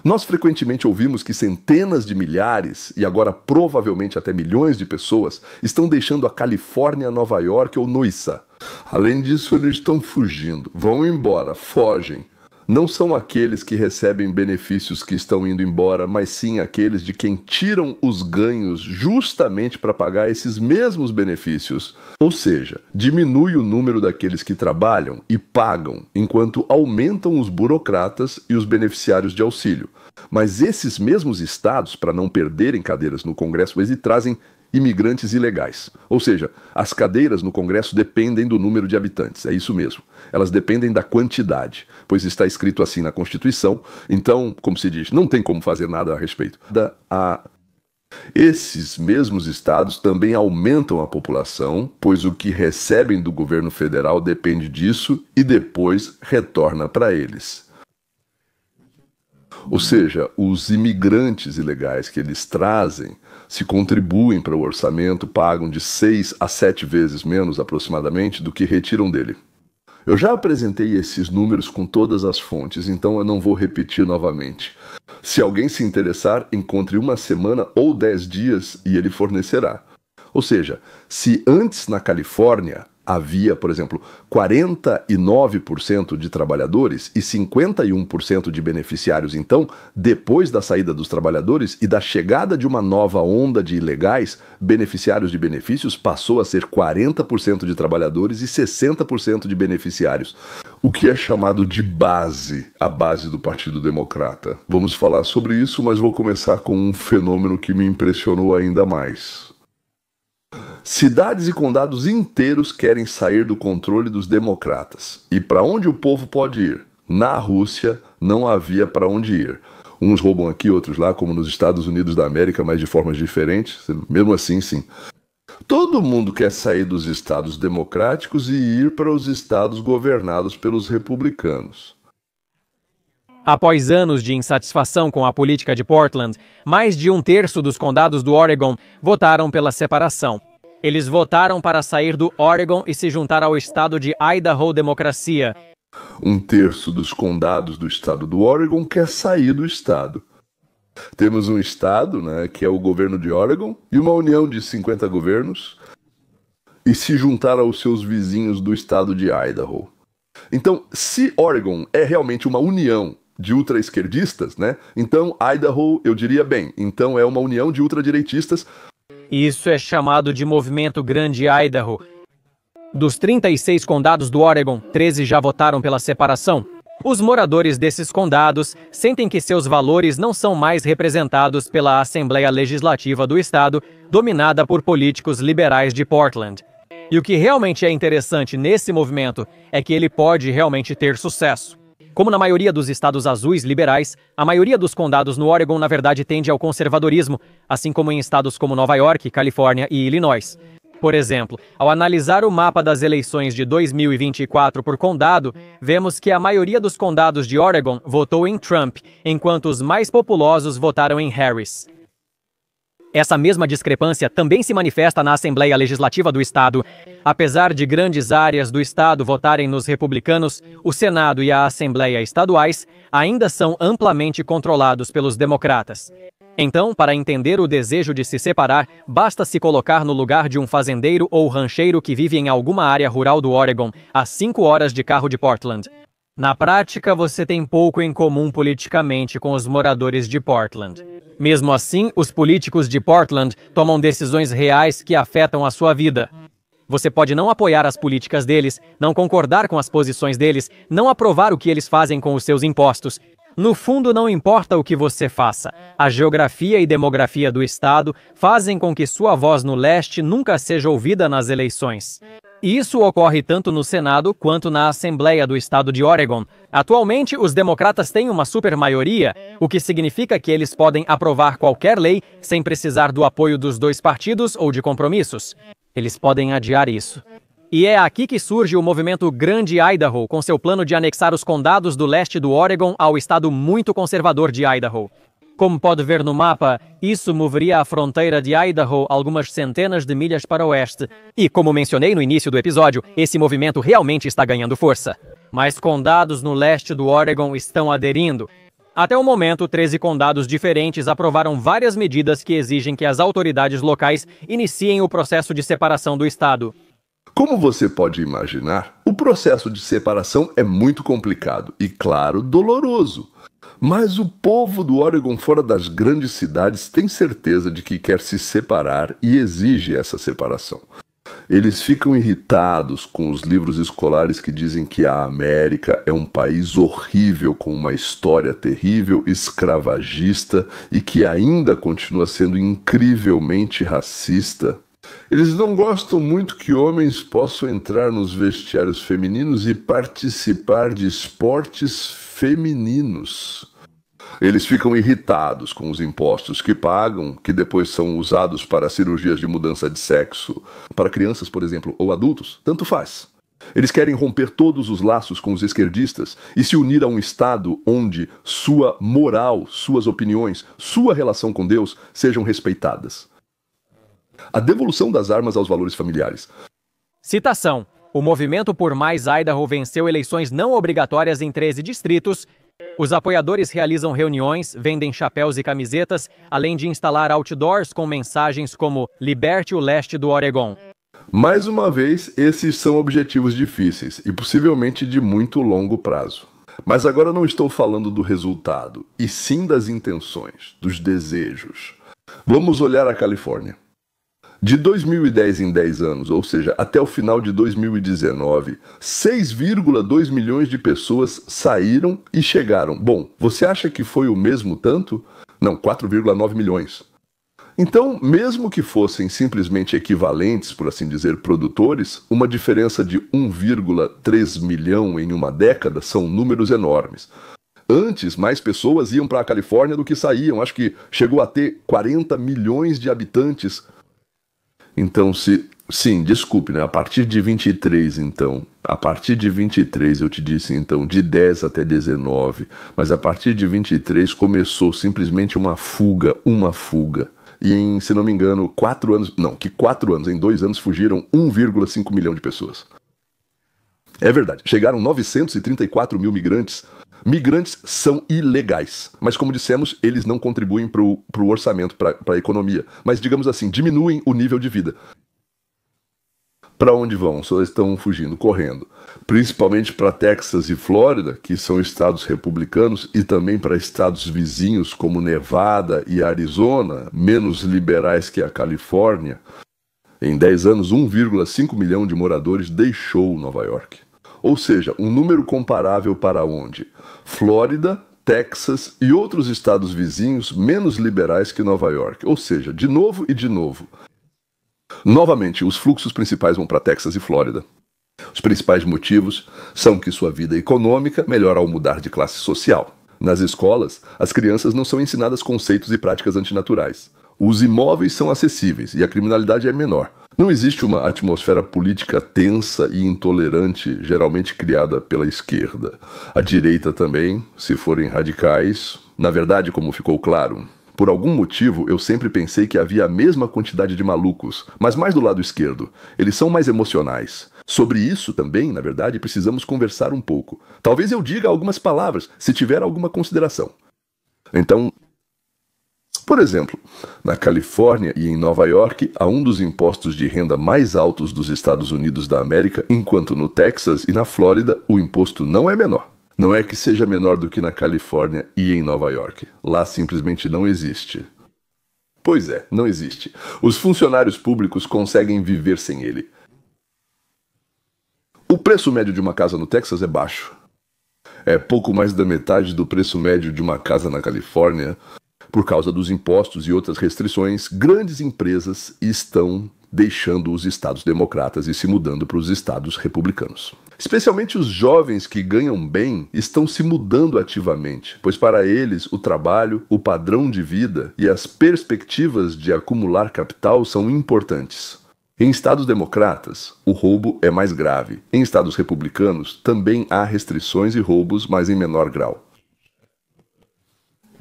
Nós frequentemente ouvimos que centenas de milhares, e agora provavelmente até milhões de pessoas, estão deixando a Califórnia, Nova York ou Noissa. Além disso, eles estão fugindo, vão embora, fogem. Não são aqueles que recebem benefícios que estão indo embora, mas sim aqueles de quem tiram os ganhos justamente para pagar esses mesmos benefícios. Ou seja, diminui o número daqueles que trabalham e pagam, enquanto aumentam os burocratas e os beneficiários de auxílio. Mas esses mesmos estados, para não perderem cadeiras no Congresso, eles trazem imigrantes ilegais. Ou seja, as cadeiras no Congresso dependem do número de habitantes, é isso mesmo. Elas dependem da quantidade, pois está escrito assim na Constituição, então, como se diz, não tem como fazer nada a respeito. Esses mesmos estados também aumentam a população, pois o que recebem do governo federal depende disso e depois retorna para eles. Ou seja, os imigrantes ilegais que eles trazem, se contribuem para o orçamento, pagam de 6 a 7 vezes menos aproximadamente do que retiram dele. Eu já apresentei esses números com todas as fontes, então eu não vou repetir novamente. Se alguém se interessar, encontre uma semana ou 10 dias e ele fornecerá. Ou seja, se antes na Califórnia havia, por exemplo, 49% de trabalhadores e 51% de beneficiários, então, depois da saída dos trabalhadores e da chegada de uma nova onda de ilegais, beneficiários de benefícios passou a ser 40% de trabalhadores e 60% de beneficiários, o que é chamado de base, a base do Partido Democrata. Vamos falar sobre isso, mas vou começar com um fenômeno que me impressionou ainda mais. Cidades e condados inteiros querem sair do controle dos democratas. E para onde o povo pode ir? Na Rússia não havia para onde ir. Uns roubam aqui, outros lá, como nos Estados Unidos da América, mas de formas diferentes. Mesmo assim, sim. Todo mundo quer sair dos estados democráticos e ir para os estados governados pelos republicanos. Após anos de insatisfação com a política de Portland, mais de 1/3 dos condados do Oregon votaram pela separação. Eles votaram para sair do Oregon e se juntar ao estado de Idaho Democracia. 1/3 dos condados do estado do Oregon quer sair do estado. Temos um estado, que é o governo de Oregon, e uma união de 50 governos, e se juntar aos seus vizinhos do estado de Idaho. Então, se Oregon é realmente uma união de ultra-esquerdistas, então Idaho, eu diria bem, então é uma união de ultradireitistas. Isso é chamado de Movimento Grande Idaho. Dos 36 condados do Oregon, 13 já votaram pela separação. Os moradores desses condados sentem que seus valores não são mais representados pela Assembleia Legislativa do estado, dominada por políticos liberais de Portland. E o que realmente é interessante nesse movimento é que ele pode realmente ter sucesso. Como na maioria dos estados azuis liberais, a maioria dos condados no Oregon, na verdade, tende ao conservadorismo, assim como em estados como Nova York, Califórnia e Illinois. Por exemplo, ao analisar o mapa das eleições de 2024 por condado, vemos que a maioria dos condados de Oregon votou em Trump, enquanto os mais populosos votaram em Harris. Essa mesma discrepância também se manifesta na Assembleia Legislativa do estado. Apesar de grandes áreas do estado votarem nos republicanos, o Senado e a Assembleia estaduais ainda são amplamente controlados pelos democratas. Então, para entender o desejo de se separar, basta se colocar no lugar de um fazendeiro ou rancheiro que vive em alguma área rural do Oregon, a 5 horas de carro de Portland. Na prática, você tem pouco em comum politicamente com os moradores de Portland. Mesmo assim, os políticos de Portland tomam decisões reais que afetam a sua vida. Você pode não apoiar as políticas deles, não concordar com as posições deles, não aprovar o que eles fazem com os seus impostos. No fundo, não importa o que você faça. A geografia e demografia do estado fazem com que sua voz no leste nunca seja ouvida nas eleições. E isso ocorre tanto no Senado quanto na Assembleia do estado de Oregon. Atualmente, os democratas têm uma supermaioria, o que significa que eles podem aprovar qualquer lei sem precisar do apoio dos dois partidos ou de compromissos. Eles podem adiar isso. E é aqui que surge o movimento Grande Idaho, com seu plano de anexar os condados do leste do Oregon ao estado muito conservador de Idaho. Como pode ver no mapa, isso moveria a fronteira de Idaho algumas centenas de milhas para o oeste. E, como mencionei no início do episódio, esse movimento realmente está ganhando força. Mais condados no leste do Oregon estão aderindo. Até o momento, 13 condados diferentes aprovaram várias medidas que exigem que as autoridades locais iniciem o processo de separação do estado. Como você pode imaginar, o processo de separação é muito complicado e, claro, doloroso. Mas o povo do Oregon fora das grandes cidades tem certeza de que quer se separar e exige essa separação. Eles ficam irritados com os livros escolares que dizem que a América é um país horrível, com uma história terrível, escravagista e que ainda continua sendo incrivelmente racista. Eles não gostam muito que homens possam entrar nos vestiários femininos e participar de esportes femininos. Eles ficam irritados com os impostos que pagam, que depois são usados para cirurgias de mudança de sexo, para crianças, por exemplo, ou adultos, tanto faz. Eles querem romper todos os laços com os esquerdistas e se unir a um Estado onde sua moral, suas opiniões, sua relação com Deus sejam respeitadas. A devolução das armas aos valores familiares. Citação. O Movimento por Mais Idaho venceu eleições não obrigatórias em 13 distritos. Os apoiadores realizam reuniões, vendem chapéus e camisetas, além de instalar outdoors com mensagens como Liberte o Leste do Oregon. Mais uma vez, esses são objetivos difíceis e possivelmente de muito longo prazo. Mas agora não estou falando do resultado, e sim das intenções, dos desejos. Vamos olhar a Califórnia. De 2010 em 10 anos, ou seja, até o final de 2019, 6,2 milhões de pessoas saíram e chegaram. Bom, você acha que foi o mesmo tanto? Não, 4,9 milhões. Então, mesmo que fossem simplesmente equivalentes, por assim dizer, produtores, uma diferença de 1,3 milhão em uma década são números enormes. Antes, mais pessoas iam para a Califórnia do que saíam. Acho que chegou a ter 40 milhões de habitantes. Então, sim, desculpe, né? A partir de 23, então. A partir de 23, eu te disse, então, de 10 até 19. Mas a partir de 23 começou simplesmente uma fuga. E em, se não me engano, 4 anos, em 2 anos fugiram 1,5 milhão de pessoas. É verdade, chegaram 934 mil migrantes. Migrantes são ilegais, mas como dissemos, eles não contribuem para o orçamento, para a economia. Mas, digamos assim, diminuem o nível de vida. Para onde vão? Só estão fugindo, correndo. Principalmente para Texas e Flórida, que são estados republicanos, e também para estados vizinhos como Nevada e Arizona, menos liberais que a Califórnia. Em 10 anos, 1,5 milhão de moradores deixou Nova York. Ou seja, um número comparável para onde? Flórida, Texas e outros estados vizinhos menos liberais que Nova York. Ou seja, de novo e de novo. Novamente, os fluxos principais vão para Texas e Flórida. Os principais motivos são que sua vida econômica melhora ao mudar de classe social. Nas escolas, as crianças não são ensinadas conceitos e práticas antinaturais. Os imóveis são acessíveis e a criminalidade é menor. Não existe uma atmosfera política tensa e intolerante, geralmente criada pela esquerda. A direita também, se forem radicais. Na verdade, como ficou claro, por algum motivo eu sempre pensei que havia a mesma quantidade de malucos, mas mais do lado esquerdo. Eles são mais emocionais. Sobre isso também, na verdade, precisamos conversar um pouco. Talvez eu diga algumas palavras, se tiver alguma consideração. Então, por exemplo, na Califórnia e em Nova York, há um dos impostos de renda mais altos dos Estados Unidos da América, enquanto no Texas e na Flórida o imposto não é menor. Não é que seja menor do que na Califórnia e em Nova York. Lá simplesmente não existe. Pois é, não existe. Os funcionários públicos conseguem viver sem ele. O preço médio de uma casa no Texas é baixo. É pouco mais da metade do preço médio de uma casa na Califórnia. Por causa dos impostos e outras restrições, grandes empresas estão deixando os estados democratas e se mudando para os estados republicanos. Especialmente os jovens que ganham bem estão se mudando ativamente, pois para eles o trabalho, o padrão de vida e as perspectivas de acumular capital são importantes. Em estados democratas, o roubo é mais grave. Em estados republicanos, também há restrições e roubos, mas em menor grau.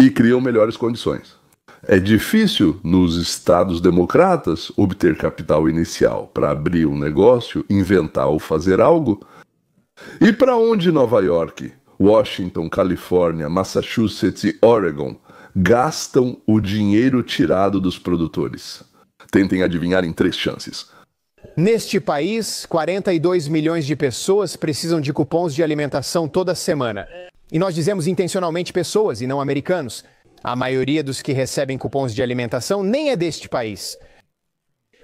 E criam melhores condições. É difícil, nos estados democratas, obter capital inicial para abrir um negócio, inventar ou fazer algo. E para onde Nova York? Washington, Califórnia, Massachusetts e Oregon gastam o dinheiro tirado dos produtores. Tentem adivinhar em 3 chances. Neste país, 42 milhões de pessoas precisam de cupons de alimentação toda semana. E nós dizemos intencionalmente pessoas e não americanos. A maioria dos que recebem cupons de alimentação nem é deste país.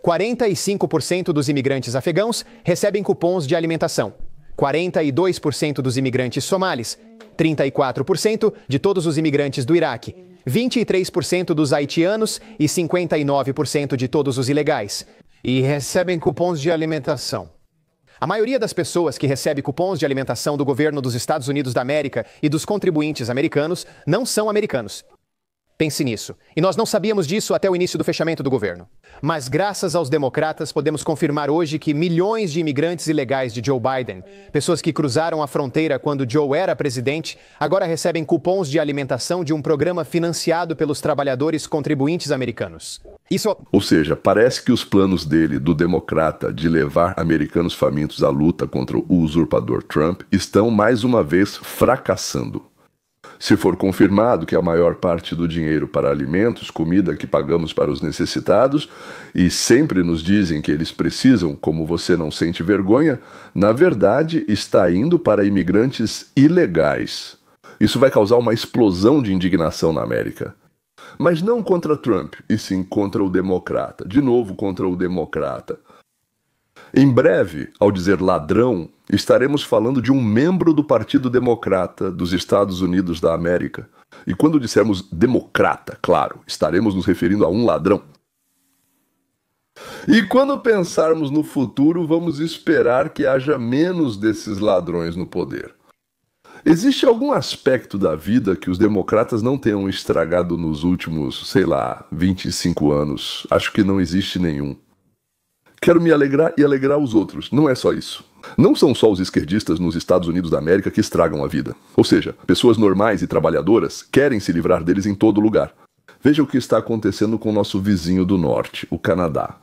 45% dos imigrantes afegãos recebem cupons de alimentação. 42% dos imigrantes somalis. 34% de todos os imigrantes do Iraque. 23% dos haitianos e 59% de todos os ilegais. E recebem cupons de alimentação. A maioria das pessoas que recebe cupons de alimentação do governo dos Estados Unidos da América e dos contribuintes americanos não são americanos. Pense nisso. E nós não sabíamos disso até o início do fechamento do governo. Mas graças aos democratas podemos confirmar hoje que milhões de imigrantes ilegais de Joe Biden, pessoas que cruzaram a fronteira quando Joe era presidente, agora recebem cupons de alimentação de um programa financiado pelos trabalhadores contribuintes americanos. Ou seja, parece que os planos dele, do democrata, de levar americanos famintos à luta contra o usurpador Trump, estão mais uma vez fracassando. Se for confirmado que a maior parte do dinheiro para alimentos, comida que pagamos para os necessitados, e sempre nos dizem que eles precisam, como você não sente vergonha, na verdade está indo para imigrantes ilegais. Isso vai causar uma explosão de indignação na América. Mas não contra Trump, e sim contra o democrata. De novo contra o democrata. Em breve, ao dizer ladrão, estaremos falando de um membro do Partido Democrata dos Estados Unidos da América. E quando dissermos democrata, claro, estaremos nos referindo a um ladrão. E quando pensarmos no futuro, vamos esperar que haja menos desses ladrões no poder. Existe algum aspecto da vida que os democratas não tenham estragado nos últimos, 25 anos? Acho que não existe nenhum. Quero me alegrar e alegrar os outros. Não é só isso. Não são só os esquerdistas nos Estados Unidos da América que estragam a vida. Ou seja, pessoas normais e trabalhadoras querem se livrar deles em todo lugar. Veja o que está acontecendo com o nosso vizinho do norte, o Canadá.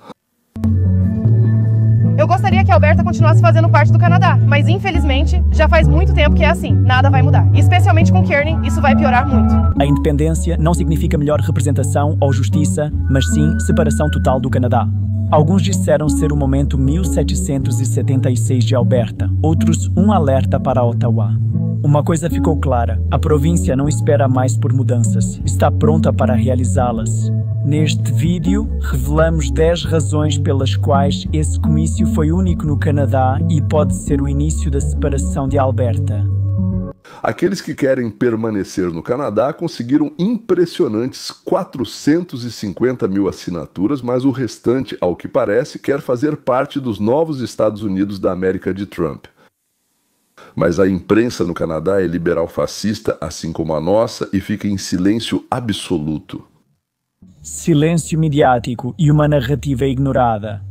Eu gostaria que a Alberta continuasse fazendo parte do Canadá, mas infelizmente já faz muito tempo que é assim. Nada vai mudar. Especialmente com Kearney, isso vai piorar muito. A independência não significa melhor representação ou justiça, mas sim separação total do Canadá. Alguns disseram ser o momento 1776 de Alberta, outros um alerta para Ottawa. Uma coisa ficou clara, a província não espera mais por mudanças, está pronta para realizá-las. Neste vídeo, revelamos 10 razões pelas quais esse comício foi único no Canadá e pode ser o início da separação de Alberta. Aqueles que querem permanecer no Canadá conseguiram impressionantes 450 mil assinaturas, mas o restante, ao que parece, quer fazer parte dos novos Estados Unidos da América de Trump. Mas a imprensa no Canadá é liberal fascista, assim como a nossa, e fica em silêncio absoluto. Silêncio midiático e uma narrativa ignorada.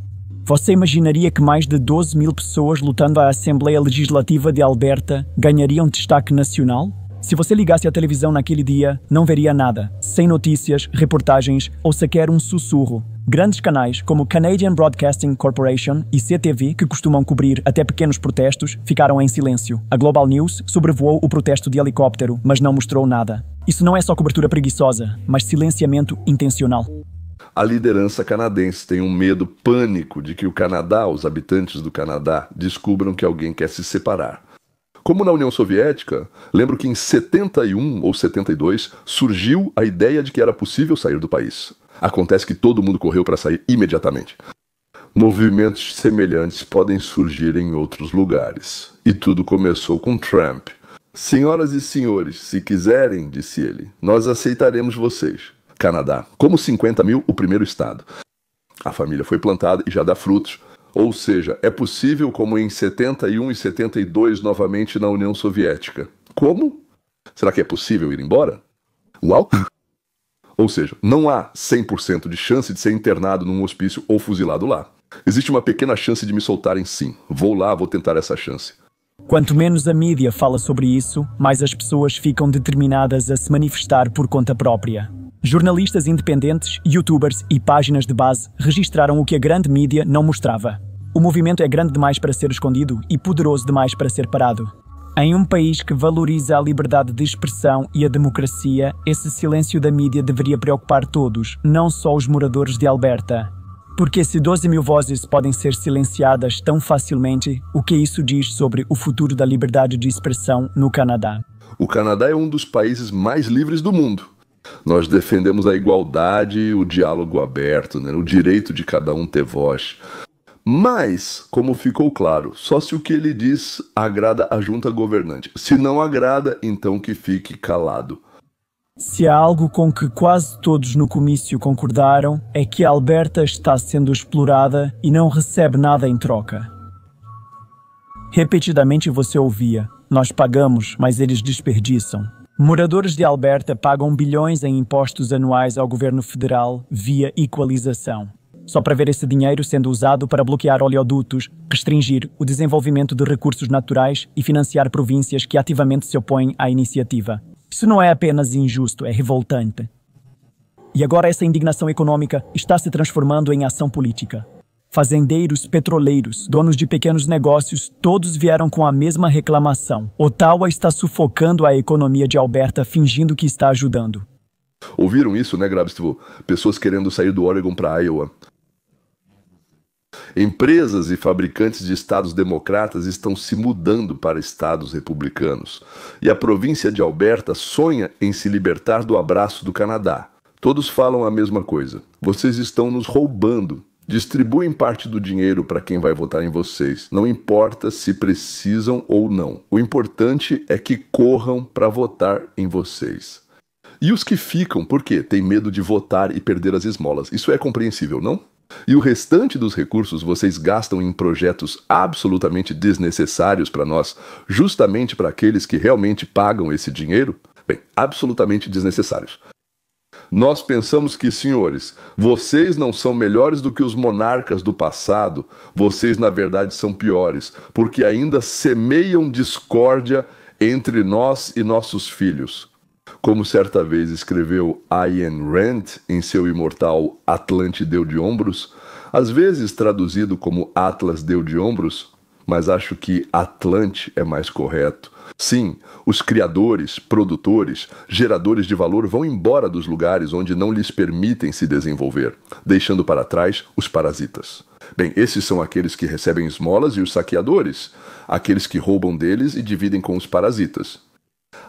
Você imaginaria que mais de 12 mil pessoas lutando à Assembleia Legislativa de Alberta ganhariam destaque nacional? Se você ligasse a televisão naquele dia, não veria nada, sem notícias, reportagens ou sequer um sussurro. Grandes canais como Canadian Broadcasting Corporation e CTV, que costumam cobrir até pequenos protestos, ficaram em silêncio. A Global News sobrevoou o protesto de helicóptero, mas não mostrou nada. Isso não é só cobertura preguiçosa, mas silenciamento intencional. A liderança canadense tem um medo pânico de que o Canadá, os habitantes do Canadá, descubram que alguém quer se separar. Como na União Soviética, lembro que em 71 ou 72 surgiu a ideia de que era possível sair do país. Acontece que todo mundo correu para sair imediatamente. Movimentos semelhantes podem surgir em outros lugares. E tudo começou com Trump. Senhoras e senhores, se quiserem, disse ele, nós aceitaremos vocês. Canadá, como 50 mil, o primeiro estado. A família foi plantada e já dá frutos. Ou seja, é possível como em 71 e 72 novamente na União Soviética. Como? Será que é possível ir embora? Uau! Ou seja, não há 100% de chance de ser internado num hospício ou fuzilado lá. Existe uma pequena chance de me soltarem sim. Vou lá, vou tentar essa chance. Quanto menos a mídia fala sobre isso, mais as pessoas ficam determinadas a se manifestar por conta própria. Jornalistas independentes, youtubers e páginas de base registraram o que a grande mídia não mostrava. O movimento é grande demais para ser escondido e poderoso demais para ser parado. Em um país que valoriza a liberdade de expressão e a democracia, esse silêncio da mídia deveria preocupar todos, não só os moradores de Alberta. Porque se 12 mil vozes podem ser silenciadas tão facilmente, o que isso diz sobre o futuro da liberdade de expressão no Canadá? O Canadá é um dos países mais livres do mundo. Nós defendemos a igualdade e o diálogo aberto, né? O direito de cada um ter voz. Mas, como ficou claro, só se o que ele diz agrada a junta governante. Se não agrada, então que fique calado. Se há algo com que quase todos no comício concordaram, é que a Alberta está sendo explorada e não recebe nada em troca. Repetidamente você ouvia: nós pagamos, mas eles desperdiçam. Moradores de Alberta pagam bilhões em impostos anuais ao governo federal via equalização. Só para ver esse dinheiro sendo usado para bloquear oleodutos, restringir o desenvolvimento de recursos naturais e financiar províncias que ativamente se opõem à iniciativa. Isso não é apenas injusto, é revoltante. E agora essa indignação econômica está se transformando em ação política. Fazendeiros, petroleiros, donos de pequenos negócios, todos vieram com a mesma reclamação. Ottawa está sufocando a economia de Alberta fingindo que está ajudando. Ouviram isso, né, Grabstivo? Pessoas querendo sair do Oregon para Iowa. Empresas e fabricantes de estados democratas estão se mudando para estados republicanos. E a província de Alberta sonha em se libertar do abraço do Canadá. Todos falam a mesma coisa. Vocês estão nos roubando. Distribuem parte do dinheiro para quem vai votar em vocês. Não importa se precisam ou não. O importante é que corram para votar em vocês. E os que ficam, por quê? Tem medo de votar e perder as esmolas. Isso é compreensível, não? E o restante dos recursos vocês gastam em projetos absolutamente desnecessários para nós, justamente para aqueles que realmente pagam esse dinheiro? Bem, absolutamente desnecessários. Nós pensamos que, senhores, vocês não são melhores do que os monarcas do passado, vocês na verdade são piores, porque ainda semeiam discórdia entre nós e nossos filhos. Como certa vez escreveu Ayn Rand em seu imortal Atlante deu de ombros, às vezes traduzido como Atlas deu de ombros, mas acho que Atlante é mais correto. Sim, os criadores, produtores, geradores de valor vão embora dos lugares onde não lhes permitem se desenvolver, deixando para trás os parasitas. Bem, esses são aqueles que recebem esmolas e os saqueadores, aqueles que roubam deles e dividem com os parasitas.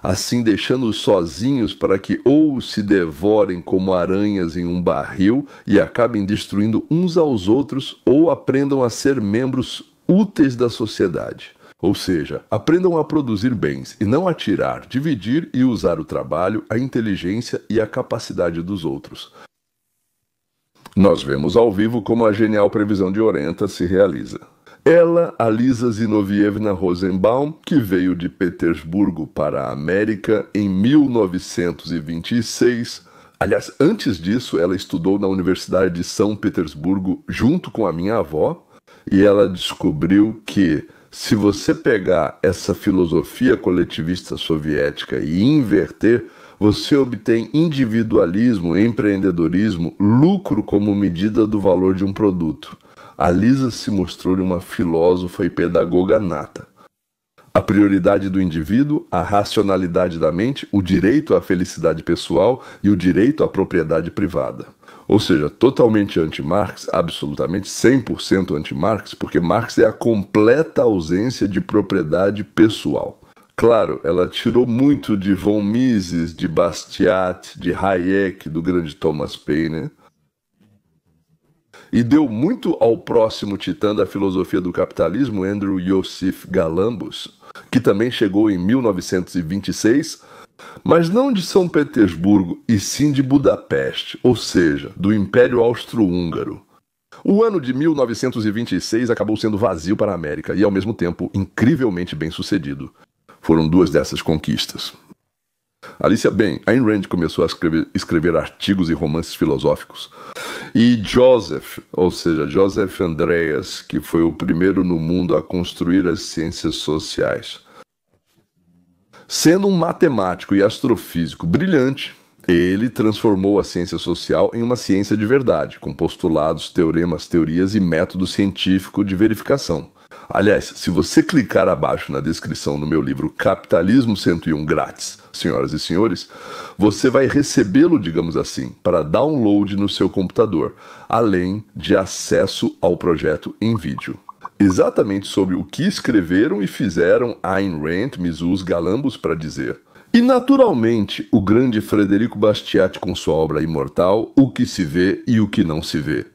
Assim deixando-os sozinhos para que ou se devorem como aranhas em um barril e acabem destruindo uns aos outros ou aprendam a ser membros úteis da sociedade. Ou seja, aprendam a produzir bens e não a tirar, dividir e usar o trabalho, a inteligência e a capacidade dos outros. Nós vemos ao vivo como a genial previsão de Orenta se realiza. Ela, a Lisa Zinovievna Rosenbaum, que veio de Petersburgo para a América em 1926. Aliás, antes disso, ela estudou na Universidade de São Petersburgo junto com a minha avó, e ela descobriu que se você pegar essa filosofia coletivista soviética e inverter, você obtém individualismo, empreendedorismo, lucro como medida do valor de um produto. A Lisa se mostrou uma filósofa e pedagoga nata. A prioridade do indivíduo, a racionalidade da mente, o direito à felicidade pessoal e o direito à propriedade privada. Ou seja, totalmente anti-Marx, absolutamente 100% anti-Marx, porque Marx é a completa ausência de propriedade pessoal. Claro, ela tirou muito de von Mises, de Bastiat, de Hayek, do grande Thomas Paine, e deu muito ao próximo titã da filosofia do capitalismo, Andrew Joseph Galambos, que também chegou em 1926, mas não de São Petersburgo, e sim de Budapeste, ou seja, do Império Austro-Húngaro. O ano de 1926 acabou sendo vazio para a América e, ao mesmo tempo, incrivelmente bem-sucedido. Foram duas dessas conquistas. Alicia Ayn Rand começou a escrever artigos e romances filosóficos. E Joseph Andreas, que foi o primeiro no mundo a construir as ciências sociais. Sendo um matemático e astrofísico brilhante, ele transformou a ciência social em uma ciência de verdade, com postulados, teoremas, teorias e método científico de verificação. Aliás, se você clicar abaixo na descrição no meu livro Capitalismo 101 grátis, senhoras e senhores, você vai recebê-lo, digamos assim, para download no seu computador, além de acesso ao projeto em vídeo. Exatamente sobre o que escreveram e fizeram Ayn Rand, Mises, Galambos para dizer. E naturalmente, o grande Frederico Bastiat com sua obra imortal, O que se vê e o que não se vê.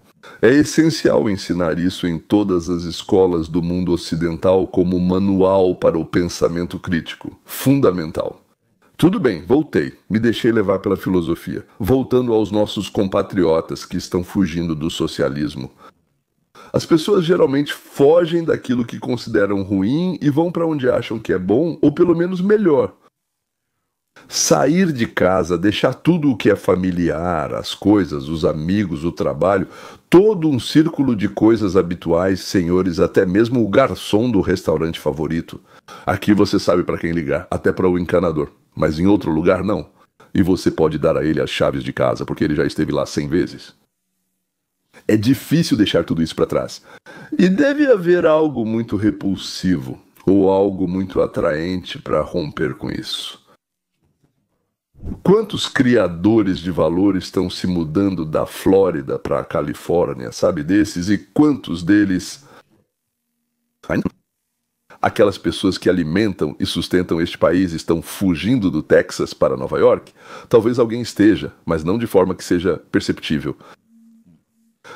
É essencial ensinar isso em todas as escolas do mundo ocidental como manual para o pensamento crítico. Fundamental. Tudo bem, voltei. Me deixei levar pela filosofia. Voltando aos nossos compatriotas que estão fugindo do socialismo. As pessoas geralmente fogem daquilo que consideram ruim e vão para onde acham que é bom ou pelo menos melhor. Sair de casa, deixar tudo o que é familiar, as coisas, os amigos, o trabalho, todo um círculo de coisas habituais, senhores, até mesmo o garçom do restaurante favorito. Aqui você sabe para quem ligar, até para o encanador, mas em outro lugar não. E você pode dar a ele as chaves de casa, porque ele já esteve lá 100 vezes. É difícil deixar tudo isso para trás. E deve haver algo muito repulsivo, ou algo muito atraente para romper com isso. Quantos criadores de valor estão se mudando da Flórida para a Califórnia, sabe desses? E quantos deles... Aquelas pessoas que alimentam e sustentam este país estão fugindo do Texas para Nova York? Talvez alguém esteja, mas não de forma que seja perceptível.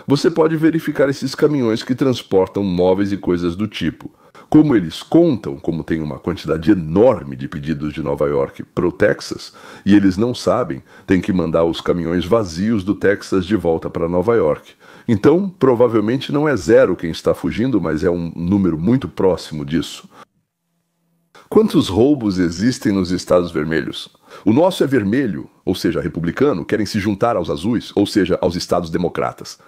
Você pode verificar esses caminhões que transportam móveis e coisas do tipo. Como eles contam, como tem uma quantidade enorme de pedidos de Nova York para o Texas, e eles não sabem, tem que mandar os caminhões vazios do Texas de volta para Nova York. Então, provavelmente não é zero quem está fugindo, mas é um número muito próximo disso. Quantos roubos existem nos Estados Vermelhos? O nosso é vermelho, ou seja, republicano, querem se juntar aos azuis, ou seja, aos estados democratas.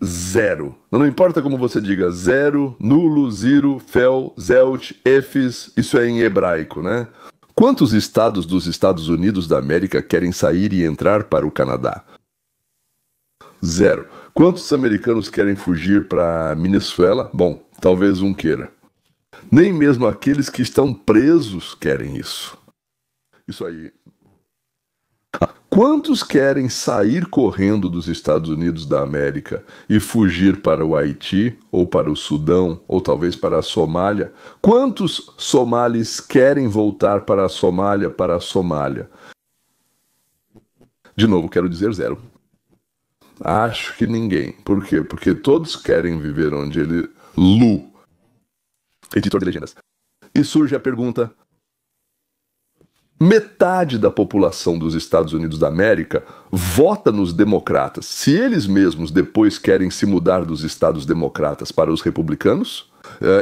Zero. Não importa como você diga, zero, nulo, zero, fel, zelt, efes, isso é em hebraico, né? Quantos estados dos Estados Unidos da América querem sair e entrar para o Canadá? Zero. Quantos americanos querem fugir para Venezuela? Bom, talvez um queira. Nem mesmo aqueles que estão presos querem isso. Isso aí. Quantos querem sair correndo dos Estados Unidos da América e fugir para o Haiti, ou para o Sudão, ou talvez para a Somália? Quantos somalis querem voltar para a Somália? De novo, quero dizer zero. Acho que ninguém. Por quê? Porque todos querem viver onde ele... Lu, editor de legendas. E surge a pergunta... Metade da população dos Estados Unidos da América vota nos democratas. Se eles mesmos depois querem se mudar dos estados democratas para os republicanos,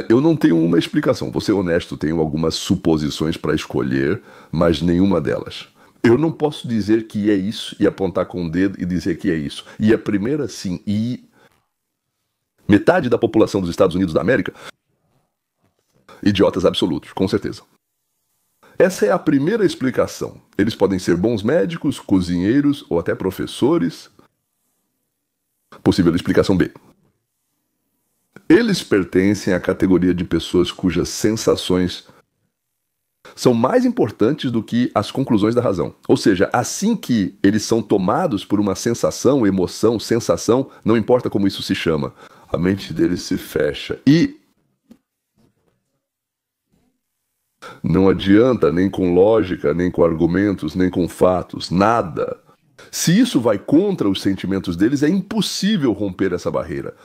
eu não tenho uma explicação. Vou ser honesto, tenho algumas suposições para escolher, mas nenhuma delas. Eu não posso dizer que é isso e apontar com o dedo e dizer que é isso. E a primeira sim, e metade da população dos Estados Unidos da América, idiotas absolutos, com certeza. Essa é a primeira explicação. Eles podem ser bons médicos, cozinheiros ou até professores. Possível explicação B. Eles pertencem à categoria de pessoas cujas sensações são mais importantes do que as conclusões da razão. Ou seja, assim que eles são tomados por uma sensação, emoção, sensação, não importa como isso se chama, a mente deles se fecha. E não adianta, nem com lógica, nem com argumentos, nem com fatos, nada. Se isso vai contra os sentimentos deles, é impossível romper essa barreira.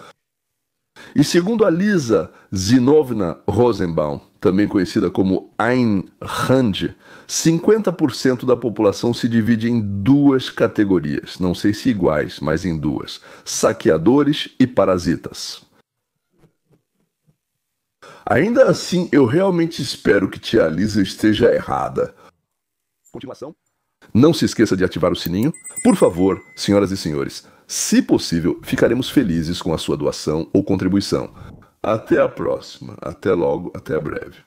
E segundo a Lisa Zinovna Rosenbaum, também conhecida como Ayn Rand, 50% da população se divide em duas categorias, não sei se iguais, mas em duas: saqueadores e parasitas. Ainda assim, eu realmente espero que tia Lisa esteja errada. Continuação. Não se esqueça de ativar o sininho. Por favor, senhoras e senhores, se possível, ficaremos felizes com a sua doação ou contribuição. Até a próxima. Até logo, até breve.